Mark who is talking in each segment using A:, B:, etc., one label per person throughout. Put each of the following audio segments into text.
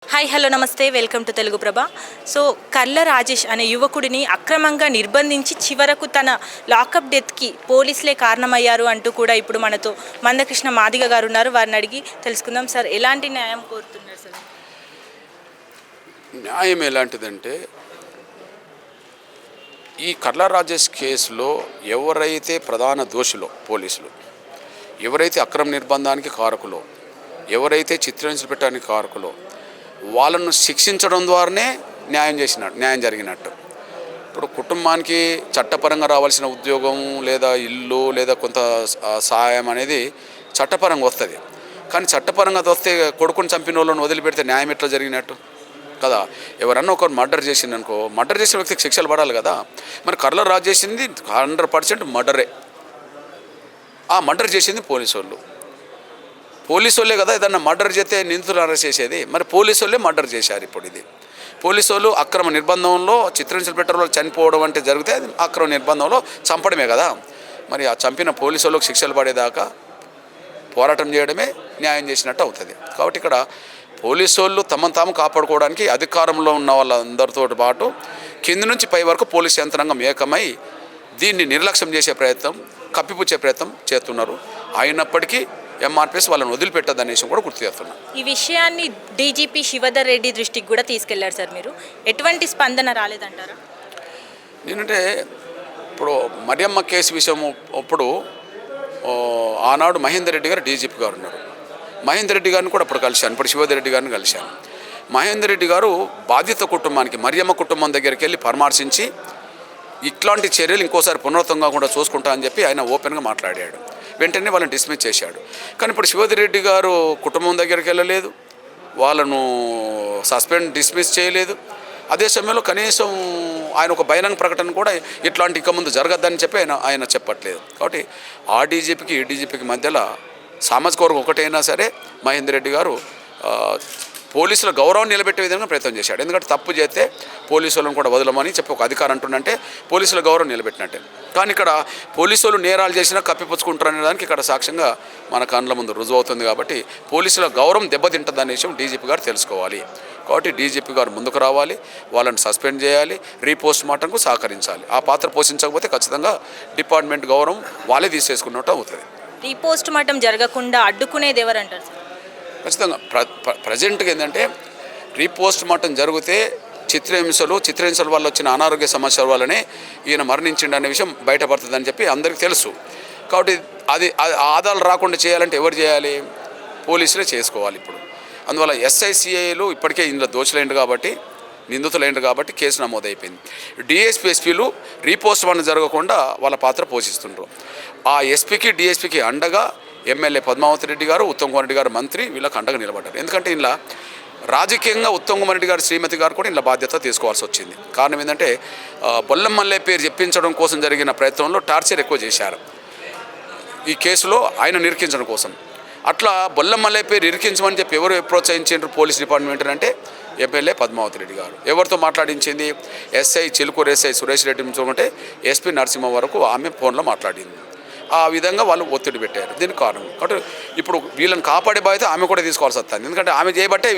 A: Hi hello నమస్తే welcome to Telugu Prabha. So Karla Rajesh అనే యువకుడిని అక్రమంగా నిర్బంధించి చివరకు తన లాకప్ డెత్కి పోలీసులే కారణమయ్యారు అంటూ కూడా ఇప్పుడు మనతో మందకృష్ణ మాదిగ గారు ఉన్నారు. వారిని అడిగి తెలుసుకుందాం. సార్, ఎలాంటి న్యాయం కోరుతున్నారు సార్?
B: న్యాయం ఎలాంటిదంటే, ఈ కర్ల రాజేష్ కేసులో ఎవరైతే ప్రధాన దోషులో పోలీసులు, ఎవరైతే అక్రమ నిర్బంధానికి కారకులో, ఎవరైతే చిత్రహింసలు పెట్టడానికి కారకులో వాళ్ళను శిక్షించడం ద్వారానే న్యాయం జరిగినట్టు. ఇప్పుడు కుటుంబానికి చట్టపరంగా రావాల్సిన ఉద్యోగం లేదా ఇల్లు లేదా కొంత సహాయం అనేది చట్టపరంగా వస్తుంది. కానీ చట్టపరంగా వస్తే కొడుకుని చంపిన వాళ్ళని వదిలిపెడితే న్యాయం ఎట్లా జరిగినట్టు కదా? ఎవరన్నా ఒకరు మర్డర్ చేసింది అనుకో, మర్డర్ చేసిన వ్యక్తికి శిక్షలు పడాలి కదా. మరి కర్ల రాజు చేసింది 100% మర్డరే. ఆ మర్డర్ చేసింది పోలీసు వాళ్ళే కదా. ఏదన్నా మర్డర్ చేస్తే నిందితులు అరెస్ట్ చేసేది. మరి పోలీసు వాళ్ళే మర్డర్ చేశారు. ఇప్పుడు ఇది పోలీసు వాళ్ళు అక్రమ నిర్బంధంలో చిత్రహింసలు పెట్టడంలో చనిపోవడం అంటే జరిగితే అది అక్రమ నిర్బంధంలో చంపడమే కదా. మరి ఆ చంపిన పోలీసు వాళ్ళకి శిక్షలు పడేదాకా పోరాటం చేయడమే న్యాయం చేసినట్టు అవుతుంది. కాబట్టి ఇక్కడ పోలీసు వాళ్ళు తమను తాము కాపాడుకోవడానికి అధికారంలో ఉన్న వాళ్ళందరితో పాటు కింది నుంచి పై వరకు పోలీసు యంత్రాంగం ఏకమై దీన్ని నిర్లక్ష్యం చేసే ప్రయత్నం, కప్పిపుచ్చే ప్రయత్నం చేస్తున్నారు. అయినప్పటికీ ఎంఆర్పిఎస్ వాళ్ళని వదిలిపెట్టదనే విషయం కూడా గుర్తు చేస్తున్నారు.
A: ఈ విషయాన్ని డీజీపీ శివధర్ రెడ్డి దృష్టికి కూడా తీసుకెళ్లారు సార్. మీరు ఎటువంటి స్పందన రాలేదంటారా?
B: నేనంటే ఇప్పుడు మరియమ్మ కేసు విషయం అప్పుడు ఆనాడు మహేందర్ రెడ్డి గారు డీజీపీ గారు ఉన్నారు. మహేందర్ రెడ్డి గారిని కూడా అప్పుడు కలిశాను. ఇప్పుడు శివధర్ రెడ్డి గారిని కలిశాను. మహేందర్ రెడ్డి గారు బాధిత కుటుంబానికి మరియమ్మ కుటుంబం దగ్గరికి వెళ్ళి పరామర్శించి ఇట్లాంటి చర్యలు ఇంకోసారి పునరావృతం కాకుండా చూసుకుంటా అని చెప్పి ఆయన ఓపెన్గా మాట్లాడాడు. వెంటనే వాళ్ళని డిస్మిస్ చేశాడు. కానీ ఇప్పుడు శివధర్ రెడ్డి గారు కుటుంబం దగ్గరికి వెళ్ళలేదు, వాళ్ళను డిస్మిస్ చేయలేదు. అదే సమయంలో కనీసం ఆయన ఒక బహిరంగ ప్రకటన కూడా ఇట్లాంటి ఇక ముందు జరగద్దని చెప్పి ఆయన చెప్పట్లేదు. కాబట్టి ఆ డీజీపీకి ఈ డీజీపీకి మధ్యలో సామాజిక వర్గం ఒకటైనా సరే మహేందర్ రెడ్డి గారు పోలీసుల గౌరవం నిలబెట్టే విధంగా ప్రయత్నం చేశాడు. ఎందుకంటే తప్పు చేస్తే పోలీసులను కూడా వదలమని చెప్పి ఒక అధికారం అంటుందంటే పోలీసుల గౌరవం నిలబెట్టినట్టే. కానీ ఇక్కడ పోలీసులు నేరాలు చేసినా కప్పిపుచ్చుకుంటారనే దానికి ఇక్కడ సాక్ష్యంగా మన కళ్ళ ముందు రుజువు అవుతుంది. కాబట్టి పోలీసుల గౌరవం దెబ్బతింటుందనే విషయం డీజీపీ గారు తెలుసుకోవాలి. కాబట్టి డీజీపీ గారు ముందుకు రావాలి, వాళ్ళని సస్పెండ్ చేయాలి, రీపోస్ట్ మార్టంకు సహకరించాలి. ఆ పాత్ర పోషించకపోతే ఖచ్చితంగా డిపార్ట్మెంట్ గౌరవం వాళ్ళే తీసేసుకున్నట్టు అవుతుంది.
A: రీపోస్ట్ మార్టం జరగకుండా అడ్డుకునేది ఎవరంటారు సార్?
B: ఖచ్చితంగా ప్రజెంట్గా ఏంటంటే రీపోస్ట్ మార్టం జరిగితే చిత్రహింసల వల్ల వచ్చిన అనారోగ్య సమస్యల వల్లనే ఈయన మరణించిండు అనే విషయం బయటపడుతుందని చెప్పి అందరికీ తెలుసు. కాబట్టి అది ఆధారాలు రాకుండా చేయాలంటే ఎవరు చేయాలి? పోలీసులే చేసుకోవాలి. ఇప్పుడు అందువల్ల ఎస్ఐసిఐలు ఇప్పటికే ఇందులో దోషులైండు కాబట్టి, నిందితులైండు కాబట్టి కేసు నమోదైపోయింది. డిఎస్పీ ఎస్పీలు రీపోస్ట్ మార్టం జరగకుండా వాళ్ళ పాత్ర పోషిస్తుండ్రు. ఆ ఎస్పీకి డిఎస్పీకి అండగా ఎమ్మెల్యే పద్మావతి రెడ్డి గారు, ఉత్తమ్ కుమార్ రెడ్డి గారు మంత్రి వీళ్ళకి అండగా నిలబడ్డారు. ఎందుకంటే ఇలా రాజకీయంగా ఉత్తమ్ కుమార్ రెడ్డి గారు శ్రీమతి గారు కూడా ఇలా బాధ్యత తీసుకోవాల్సి వచ్చింది. కారణం ఏంటంటే బొల్లం మల్లయ్య పేరు చెప్పించడం కోసం జరిగిన ప్రయత్నంలో టార్చర్ ఎక్కువ చేశారు ఈ కేసులో ఆయన నిరికించడం కోసం. అట్లా బొల్లం మల్లయ్య పేరు ఇరికించమని చెప్పి ఎవరు ప్రోత్సహించారు పోలీస్ డిపార్ట్మెంట్ అంటే ఎమ్మెల్యే పద్మావతి రెడ్డి గారు. ఎవరితో మాట్లాడించింది? ఎస్ఐ చిలుకూరు ఎస్ఐ సురేష్ రెడ్డి నుంచి ఎస్పీ నరసింహ వరకు ఆమె ఫోన్లో మాట్లాడింది. ఆ విధంగా వాళ్ళు ఒత్తిడి పెట్టారు. దీనికి కారణం కాబట్టి ఇప్పుడు వీళ్ళని కాపాడే బాధ్యత ఆమె కూడా తీసుకోవాల్సి వస్తుంది. ఎందుకంటే ఆమె చేయబట్టే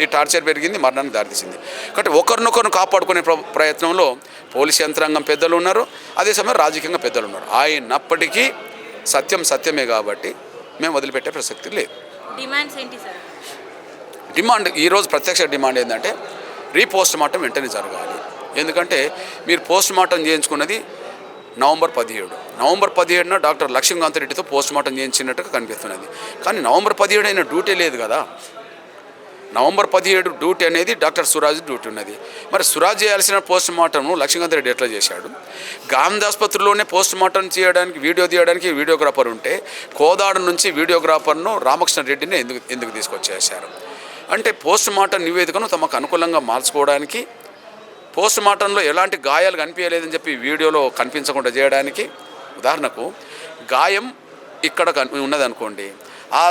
B: ఈ టార్చర్ పెరిగింది, మరణానికి దారితీసింది. కాబట్టి ఒకరినొకరిని కాపాడుకునే ప్రయత్నంలో పోలీస్ యంత్రాంగం పెద్దలు ఉన్నారు, అదే సమయం రాజకీయంగా పెద్దలు ఉన్నారు. అయినప్పటికీ సత్యమే కాబట్టి మేము వదిలిపెట్టే ప్రసక్తి లేదు.
A: డిమాండ్స్ ఏంటి సార్?
B: డిమాండ్ ఈరోజు ప్రత్యక్ష డిమాండ్ ఏంటంటే రీపోస్ట్ మార్టం వెంటనే జరగాలి. ఎందుకంటే మీరు పోస్ట్ మార్టం చేయించుకున్నది నవంబర్ 17న డాక్టర్ లక్ష్మీకాంత్ రెడ్డితో పోస్ట్ మార్టం చేయించినట్టుగా కనిపిస్తున్నది. కానీ నవంబర్ 17 అయిన డ్యూటీ లేదు కదా. నవంబర్ 17 డ్యూటీ అనేది డాక్టర్ సురాజ్ డ్యూటీ ఉన్నది. మరి సురాజ్ చేయాల్సిన పోస్ట్ మార్టంను లక్ష్మీకాంత్ రెడ్డి ఎట్లా చేశాడు? గాంధీ ఆసుపత్రిలోనే పోస్ట్ మార్టం చేయడానికి వీడియో తీయడానికి వీడియోగ్రాఫర్ ఉంటే కోదాడు నుంచి వీడియోగ్రాఫర్ను రామకృష్ణ రెడ్డిని ఎందుకు తీసుకొచ్చేసారు అంటే పోస్ట్ మార్టం నివేదికను తమకు అనుకూలంగా మార్చుకోవడానికి, పోస్ట్ మార్టంలో ఎలాంటి గాయాలు కనిపించలేదని చెప్పి వీడియోలో కనిపించకుండా చేయడానికి. ఉదాహరణకు గాయం ఇక్కడ ఉన్నదనుకోండి, ఆ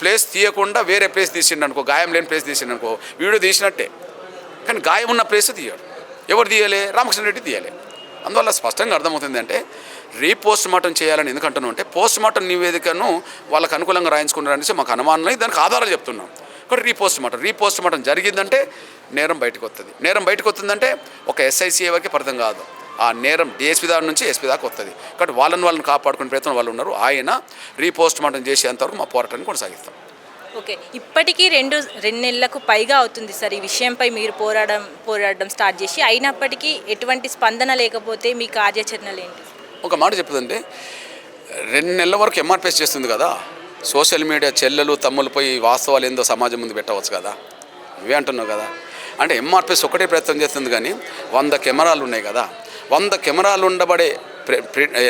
B: ప్లేస్ తీయకుండా వేరే ప్లేస్ తీసిండనుకో, గాయం లేని ప్లేస్ తీసిండనుకో వీడియో తీసినట్టే. కానీ గాయం ఉన్న ప్లేస్ తీయడు. ఎవరు తీయలే? రామకృష్ణ రెడ్డి తీయలే. అందువల్ల స్పష్టంగా అర్థమవుతుంది అంటే రీపోస్ట్ మార్టం చేయాలని ఎందుకంటున్నాం అంటే పోస్ట్ మార్టం నివేదికను వాళ్ళకు అనుకూలంగా రాయించుకున్నారనేసి మాకు అనుమానం, దానికి ఆధారాలు చెప్తున్నాం. ఇక్కడ రీపోస్ట్ మార్టం జరిగిందంటే నేరం బయటకు వస్తుంది. నేరం బయటకు వస్తుందంటే ఒక ఎస్ఐసిఐ వరకు పరిధం కాదు, ఆ నేరం డిఎస్పీ దాని నుంచి ఎస్పీ దాకా వస్తుంది. కాబట్టి వాళ్ళని కాపాడుకునే ప్రయత్నం వాళ్ళు ఉన్నారు. ఆయన రీపోస్ట్ మార్టం చేసేంతవరకు మా పోరాటాన్ని కొనసాగిస్తాం.
A: ఓకే, ఇప్పటికీ రెండు నెలలకు పైగా అవుతుంది సార్ ఈ విషయంపై మీరు పోరాడడం స్టార్ట్ చేసి, అయినప్పటికీ ఎటువంటి స్పందన లేకపోతే మీ కార్యాచరణలు ఏంటి?
B: ఒక మాట చెప్తుందంటే 2 నెలల వరకు ఎంఆర్పిఎస్ చేస్తుంది కదా, సోషల్ మీడియా చెల్లెలు తమ్ములు పోయి వాస్తవాలు ఏందో సమాజం ముందు పెట్టవచ్చు కదా, ఇవే అంటున్నావు కదా. అంటే ఎంఆర్పిఎస్ ఒకటే ప్రయత్నం చేస్తుంది, కానీ 100 కెమెరాలు ఉన్నాయి కదా, 100 కెమెరాలు ఉండబడే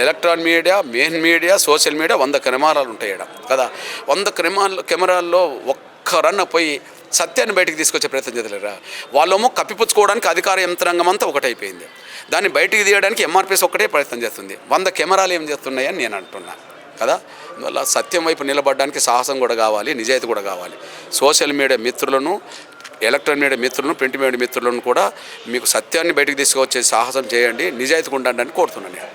B: electronic media, main media, social media 100 కెమెరాలు ఉంటాయి కదా. 100 కెమెరాల్లో ఒక్కరన్న పోయి సత్యాన్ని బయటికి తీసుకొచ్చే ప్రయత్నం చేయలేరా? వాళ్ళేమో కప్పిపుచ్చుకోవడానికి అధికార యంత్రాంగం అంతా ఒకటైపోయింది, దాన్ని బయటికి తీయడానికి ఎంఆర్పిఎస్ ఒక్కటే ప్రయత్నం చేస్తుంది. 100 కెమెరాలు ఏం చేస్తున్నాయని నేను అంటున్నా కదా. అందువల్ల సత్యం వైపు నిలబడడానికి సాహసం కూడా కావాలి, నిజాయితీ కూడా కావాలి. సోషల్ మీడియా మిత్రులను, ఎలక్ట్రానిక్ మీడియా మిత్రులను, ప్రింట్ మీడియా మిత్రులను కూడా మీకు సత్యాన్ని బయటకు తీసుకొచ్చే సాహసం చేయండి, నిజాయితీగా ఉండండి అని కోరుతున్నాను నేను.